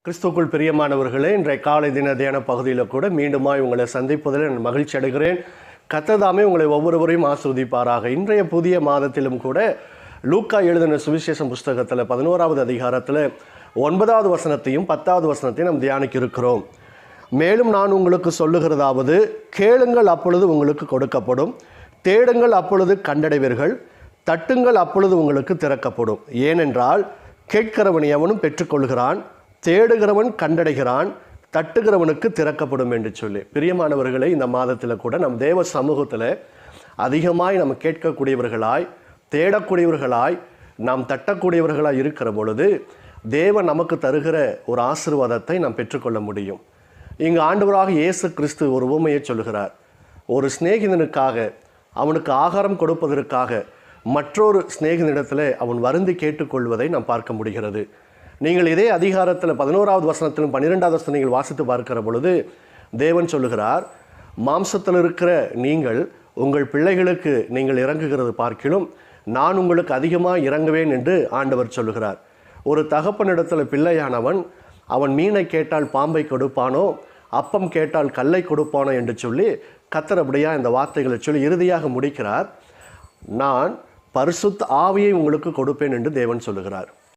கிறிஸ்துக்குள் பிரியமானவர்களே, இன்றைய காலை தின தியான பகுதியில் கூட மீண்டுமாய் உங்களை சந்திப்பதில் நான் மகிழ்ச்சி அடைகிறேன். கர்த்தர் உங்களை ஒவ்வொருவரையும் ஆசீர்வதிப்பாராக. இன்றைய புதிய மாதத்திலும் கூட லூக்கா எழுதின சுவிசேஷம் புஸ்தகத்தில் 11வது அதிகாரத்தில் 9வது வசனத்தையும் 10வது வசனத்தையும் நாம் தியானிக்க இருக்கிறோம். மேலும் நான் உங்களுக்கு சொல்லுகிறதாவது, கேளுங்கள் அப்பொழுது உங்களுக்கு கொடுக்கப்படும், தேடுங்கள் அப்பொழுது கண்டடைவீர்கள், தட்டுங்கள் அப்பொழுது உங்களுக்கு திறக்கப்படும். ஏனென்றால் கேட்கிறவன் எவனும் பெற்றுக்கொள்கிறான், தேடுகிறவன் கண்டடைகிறான், தட்டுகிறவனுக்கு திறக்கப்படும் என்று சொல்லி. பிரியமானவர்களை, இந்த மாதத்தில் கூட நம் தேவ சமூகத்தில் அதிகமாய் நம்ம கேட்கக்கூடியவர்களாய், தேடக்கூடியவர்களாய், நாம் தட்டக்கூடியவர்களாய் இருக்கிற பொழுது தேவன் நமக்கு தருகிற ஒரு ஆசீர்வாதத்தை நாம் பெற்றுக்கொள்ள முடியும். இங்கு ஆண்டவராக இயேசு கிறிஸ்து ஒரு உவமையை சொல்கிறார். ஒரு சிநேகிதனுக்காக, அவனுக்கு ஆகாரம் கொடுப்பதற்காக மற்றொரு சிநேகிதனிடத்தில் அவன் வருந்தி கேட்டுக்கொள்வதை நாம் பார்க்க முடிகிறது. நீங்கள் இதே அதிகாரத்தில் 11வது வசனத்திலும் 12வது வசனம் நீங்கள் வாசித்து பார்க்கிற பொழுது தேவன் சொல்லுகிறார், மாம்சத்தில் இருக்கிற நீங்கள் உங்கள் பிள்ளைகளுக்கு நீங்கள் இறங்குகிறது பார்க்கிலும் நான் உங்களுக்கு அதிகமாக இறங்குவேன் என்று ஆண்டவர் சொல்லுகிறார். ஒரு தகப்பனிடத்தில் பிள்ளையானவன் அவன் மீனை கேட்டால் பாம்பை கொடுப்பானோ, அப்பம் கேட்டால் கல்லை கொடுப்பானோ என்று சொல்லி கர்த்தர் அப்படியா இந்த வார்த்தைகளை சொல்லி இறுதியாக முடிக்கிறார். நான் பரிசுத்த ஆவியை உங்களுக்கு கொடுப்பேன் என்று தேவன் சொல்லுகிறார்.